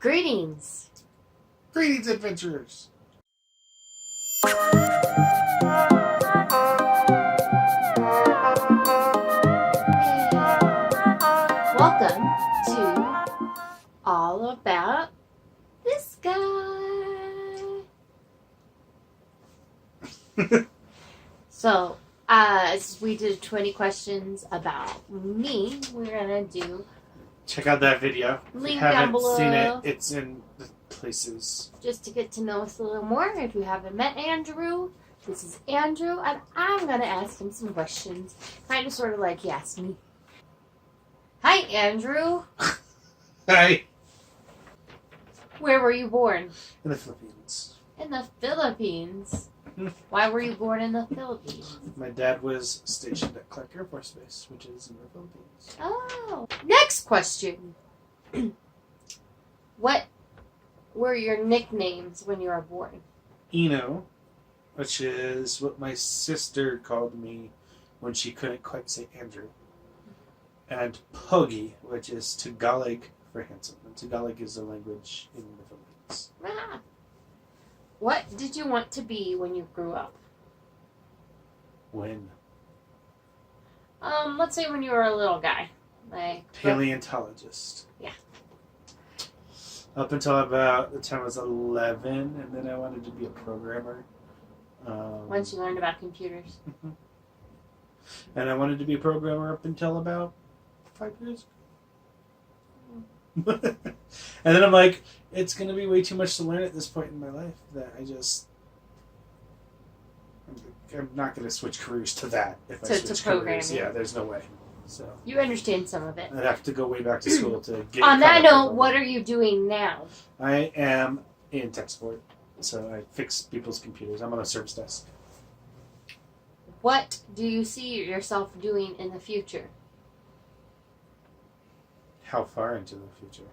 Greetings. Greetings, adventurers. Welcome to All About This Guy. So, as we did 20 questions about me, we're going to do Check out that video. If Link you down haven't below. seen it, it's in the places. just to get to know us a little more. If you haven't met Andrew, this is Andrew, and I'm going to ask him some questions. Kind of sort of like he asked me. Hi, Andrew. Hi. Where were you born? In the Philippines. In the Philippines. Why were you born in the Philippines? My dad was stationed at Clark Air Force Base, which is in the Philippines. Oh. Next question. What were your nicknames when you were born? Eno, which is what my sister called me when she couldn't quite say Andrew. And Pogi, which is Tagalog for handsome. And Tagalog is a language in the Philippines. Ah. What did you want to be when you grew up? When? Let's say when you were a little guy. Like Paleontologist. Yeah. Up until about the time I was 11, and then I wanted to be a programmer. Once you learned about computers. And I wanted to be a programmer up until about 5 years ago. And then I'm like, it's going to be way too much to learn at this point in my life that I'm not going to switch careers to that if I To switch programming. careers. Yeah, there's no way. So You understand some of it. I'd have to go way back to school to get. On that caught up note, with what all are you doing now? that. I am in tech support, so I fix people's computers. I'm on a service desk. What do you see yourself doing in the future? How far into the future?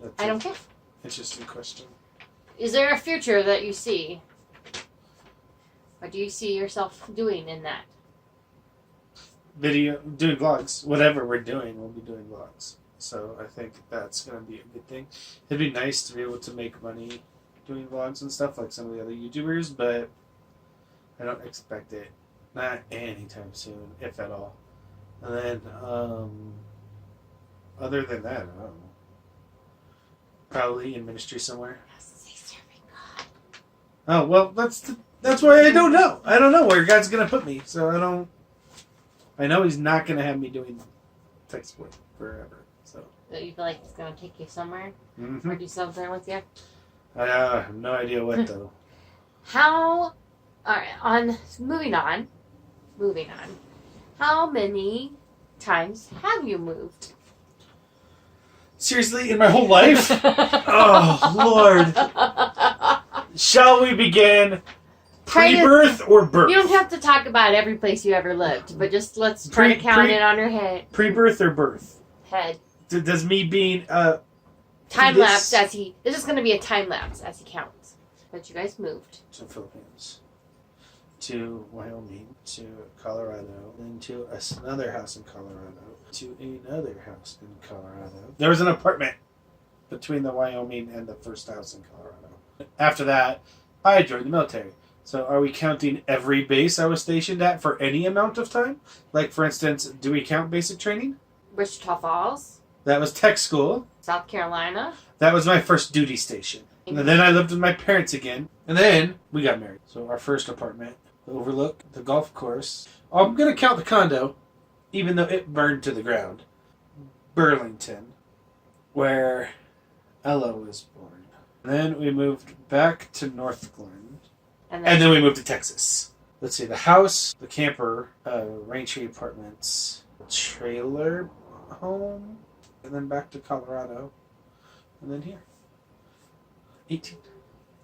That's I an don't care. interesting question. Is there a future that you see? What do you see yourself doing in that? Video, doing vlogs, whatever we're doing, we'll be doing vlogs. So I think that's going to be a good thing. It'd be nice to be able to make money doing vlogs and stuff like some of the other YouTubers, but I don't expect it. Not anytime soon, if at all. And then, other than that, I don't know. Probably in ministry somewhere. Oh, well, that's why I don't know. I don't know where God's going to put me, so I know He's not going to have me doing tech support forever. So You feel like it's going to take you somewhere? mm-hmm. Or do something with you? I have no idea what, though. Moving on. How many times have you moved? Seriously, in my whole life? Oh, Lord. Shall we begin pre-birth or birth? You don't have to talk about every place you ever lived, but just let's try to count it on your head. Pre-birth or birth? Head. Does me being Time this- lapse as he. This is going to be a time lapse as he counts. But you guys moved. to the Philippines, to Wyoming, to Colorado, then to another house in Colorado, to another house in Colorado. There was an apartment between the Wyoming and the first house in Colorado. After that, I joined the military. So are we counting every base I was stationed at for any amount of time? Like, for instance, do we count basic training? Wichita Falls, That was tech school. South Carolina. That was my first duty station. And then I lived with my parents again. And then we got married. So our first apartment overlooked the golf course. I'm going to count the condo, even though it burned to the ground. Burlington, where Ella was born. And then we moved back to North Glen. And And then we moved to Texas. Let's see, the house, the camper, Raintree Apartments, trailer home, and then back to Colorado. And then here. 18.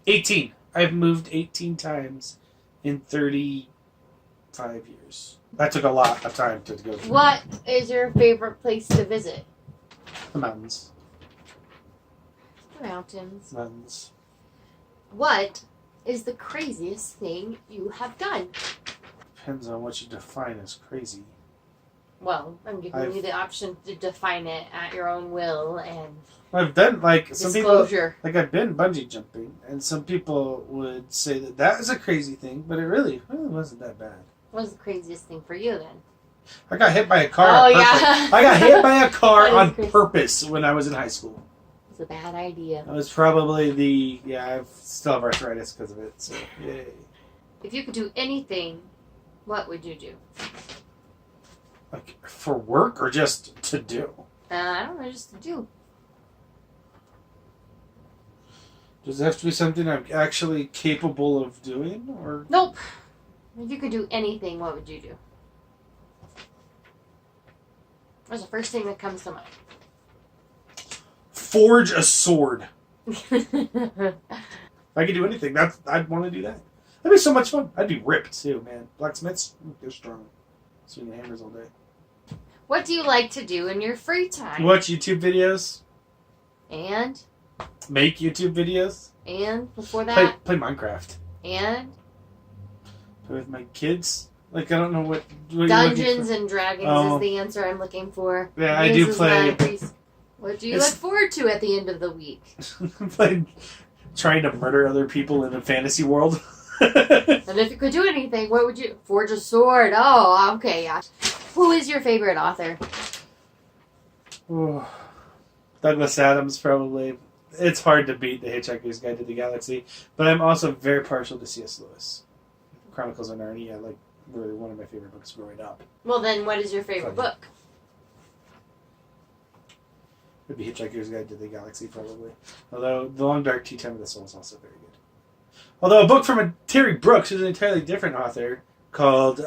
18. I've moved 18 times in 35 years. That took a lot of time to go through. What is your favorite place to visit? The mountains. The mountains. Mountains. What is the craziest thing you have done? Depends on what you define as crazy. Well, I'm giving you the option to define it at your own will and I've done like some disclosure. people, like I've been bungee jumping, and some people would say that is a crazy thing, but it really wasn't that bad. What was the craziest thing for you then? I got hit by a car. Oh, on yeah. purpose. I got hit by a car That is on crazy. purpose when I was in high school. It's a bad idea. That was probably I still have arthritis because of it. So yay. If you could do anything, what would you do? Like for work or just to do? I don't know, just to do. Does it have to be something I'm actually capable of doing, or? Nope. If you could do anything, what would you do? What's the first thing that comes to mind? Forge a sword. If I could do anything, I'd want to do that. That'd be so much fun. I'd be ripped too, man. Blacksmiths, they're strong. Swinging hammers all day. What do you like to do in your free time? You watch YouTube videos? And Make YouTube videos? before that, Play Minecraft. and Play with my kids? Like, I don't know what you're Dungeons looking and Dragons Oh. is the answer I'm looking for. Yeah, I This do is play. my What do you It's- look forward to at the end of the week? Like, trying to murder other people in a fantasy world. And if you could do anything, what would you... Forge a sword. Oh, okay, yeah. Who is your favorite author? Ooh. Douglas Adams, probably. It's hard to beat The Hitchhiker's Guide to the Galaxy, but I'm also very partial to C.S. Lewis. Chronicles of Narnia, like, were one of my favorite books growing up. Well, then, what is your favorite Funny. book? Would be Hitchhiker's Guide to the Galaxy, probably. Although The Long Dark Tea Time of the Soul is also very good. Although a book from a Terry Brooks, who's an entirely different author, called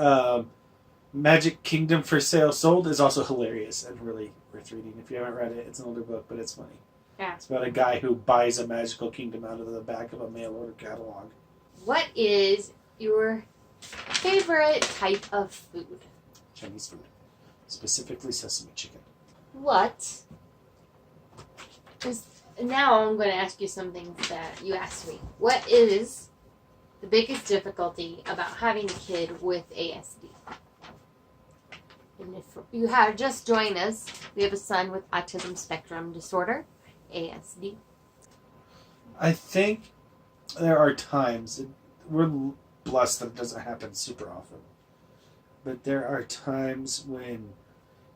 Magic Kingdom for Sale Sold, is also hilarious and really worth reading. If you haven't read it, it's an older book, but it's funny. Yeah. It's about a guy who buys a magical kingdom out of the back of a mail order catalog. What is your favorite type of food? Chinese food. Specifically sesame chicken. What is... Now I'm going to ask you something that you asked me. What is the biggest difficulty about having a kid with ASD? And if you have just joined us, we have a son with autism spectrum disorder, ASD. I think there are times, we're blessed that it doesn't happen super often, but there are times when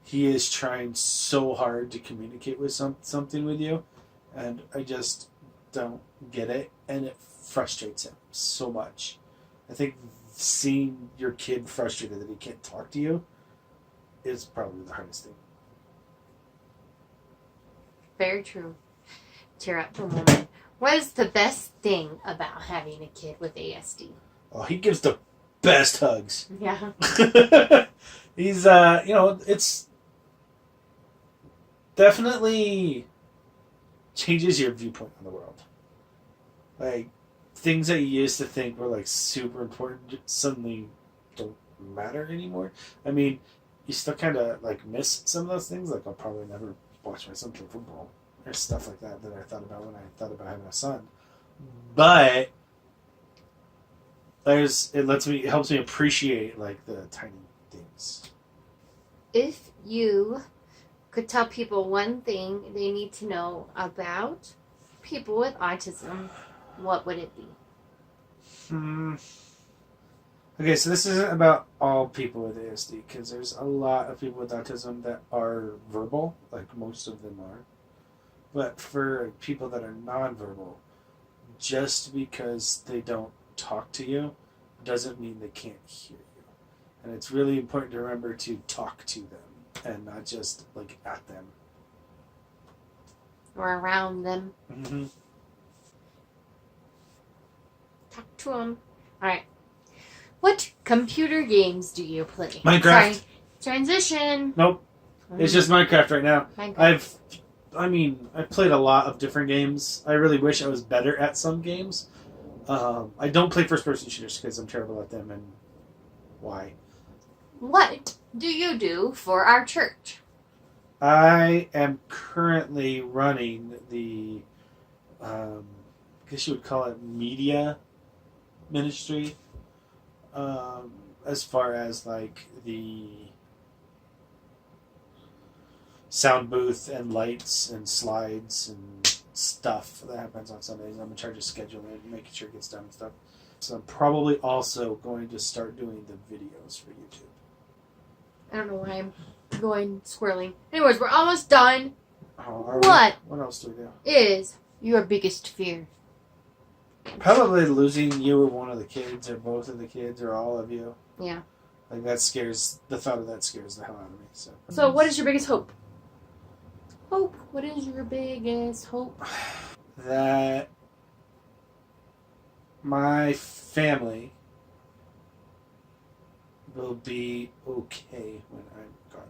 he is trying so hard to communicate with something with you, and I just don't get it, and it frustrates him so much. I think seeing your kid frustrated that he can't talk to you is probably the hardest thing. Very true. Cheer up for a moment. What is the best thing about having a kid with ASD? Oh, he gives the best hugs. Yeah. He's, it's definitely changes your viewpoint on the world. Like, things that you used to think were, like, super important suddenly don't matter anymore. I mean, you still kind of, like, miss some of those things. Like, I'll probably never watch my son play football or stuff like that I thought about when I thought about having a son. But it helps me appreciate, like, the tiny things. If you could tell people one thing they need to know about people with autism, what would it be? Okay, so this isn't about all people with ASD, because there's a lot of people with autism that are verbal, like most of them are. But for people that are nonverbal, just because they don't talk to you doesn't mean they can't hear you. And it's really important to remember to talk to them and not just, like, at them. Or around them? Mm-hmm. Talk to them. Alright. What computer games do you play? Minecraft. Sorry. Transition. Nope. It's just Minecraft right now. Minecraft. I've played a lot of different games. I really wish I was better at some games. I don't play first-person shooters because I'm terrible at them, and why? What do you do for our church? I am currently running the, I guess you would call it media ministry, as far as, like, the sound booth and lights and slides and stuff that happens on Sundays. I'm in charge of scheduling it and making sure it gets done and stuff. So I'm probably also going to start doing the videos for YouTube. I don't know why I'm going squirreling. Anyways, we're almost done. Oh, What What else do we do? is your biggest fear? Probably losing you or one of the kids or both of the kids or all of you. Yeah. Like the thought of that scares the hell out of me. So what is your biggest hope? Hope. What is your biggest hope? That my family will be okay when I'm gone.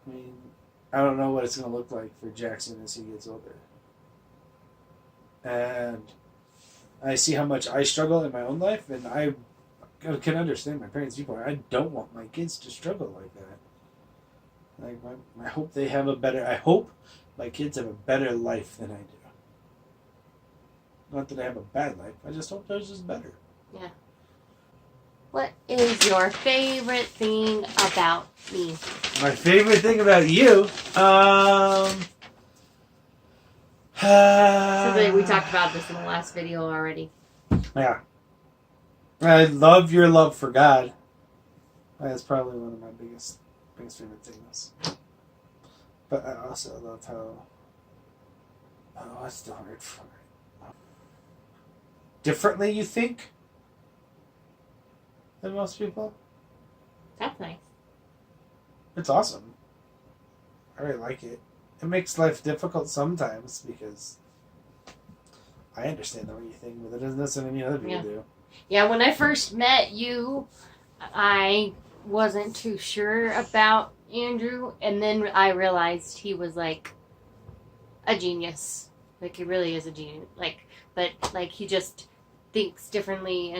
I mean, I don't know what it's going to look like for Jackson as he gets older. And I see how much I struggle in my own life, and I can understand my parents' viewpoint. I don't want my kids to struggle like that. Like, I hope they have I hope my kids have a better life than I do. Not that I have a bad life. I just hope theirs is better. Yeah. What is your favorite thing about me? My favorite thing about you, We talked about this in the last video already. Yeah. I love your love for God. That's probably one of my biggest favorite things. But I also love how... Oh, what's the word for it? Differently you think than most people. That's nice. It's awesome. I really like it. It makes life difficult sometimes because I understand the way you think, but it doesn't necessarily mean other people do. Yeah, when I first met you, I wasn't too sure about Andrew, and then I realized he was like a genius. Like, he really is a genius. But he just thinks differently,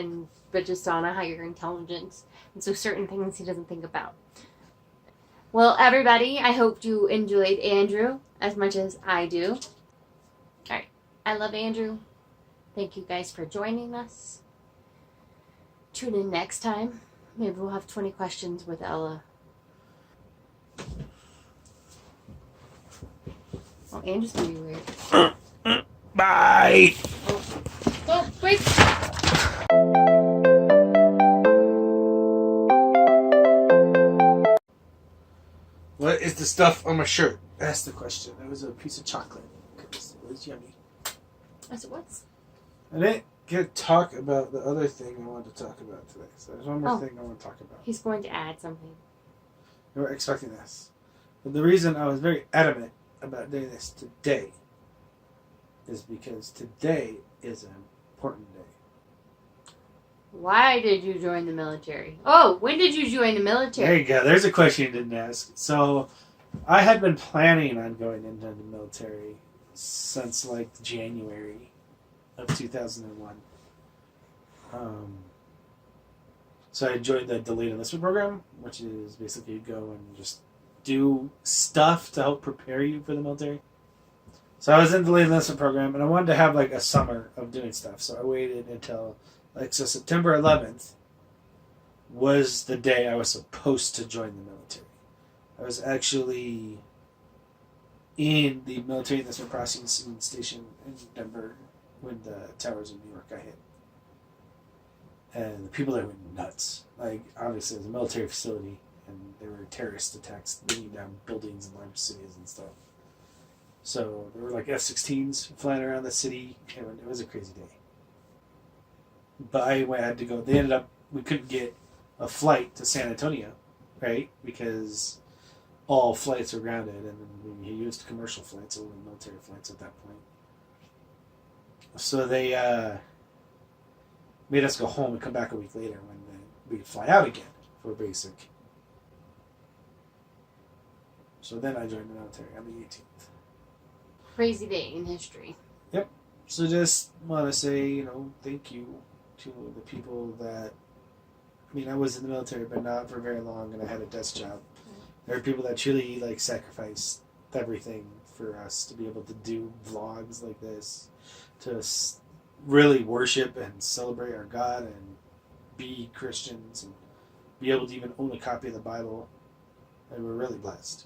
but just on a higher intelligence. And so certain things he doesn't think about. Well, everybody, I hope you enjoyed Andrew as much as I do. Alright, I love Andrew. Thank you guys for joining us. Tune in next time. Maybe we'll have 20 questions with Ella. Oh, Andrew's gonna be weird. Bye! Oh, wait! What is the stuff on my shirt? That's the question. It was a piece of chocolate because it was yummy. That's it was. I didn't get to talk about the other thing I wanted to talk about today. So there's one more thing I want to talk about. He's going to add something. You were expecting this. But the reason I was very adamant about doing this today is because today is an important day. Why did you join the military? Oh, when did you join the military? There you go. There's a question you didn't ask. So I had been planning on going into the military since like January of 2001. So I joined the delayed enlistment program, which is basically you go and just do stuff to help prepare you for the military. So I was in the delayed enlistment program, and I wanted to have like a summer of doing stuff. So I waited until so September 11th was the day I was supposed to join the military. I was actually in the military enlistment processing station in Denver when the towers in New York got hit. And the people there went nuts. Like, obviously, it was a military facility, and there were terrorist attacks bringing down buildings in large cities and stuff. So there were like F-16s flying around the city. It was a crazy day. But I had to go. We couldn't get a flight to San Antonio, right? Because all flights were grounded, and then we used commercial flights, only military flights at that point. So they made us go home and come back a week later when we'd fly out again for basic. So then I joined the military on the 18th. Crazy day in history. Yep. So just want to say, thank you to the people that, I was in the military, but not for very long, and I had a desk job. There are people that truly, sacrificed everything for us to be able to do vlogs like this, to really worship and celebrate our God and be Christians and be able to even own a copy of the Bible. They were really blessed.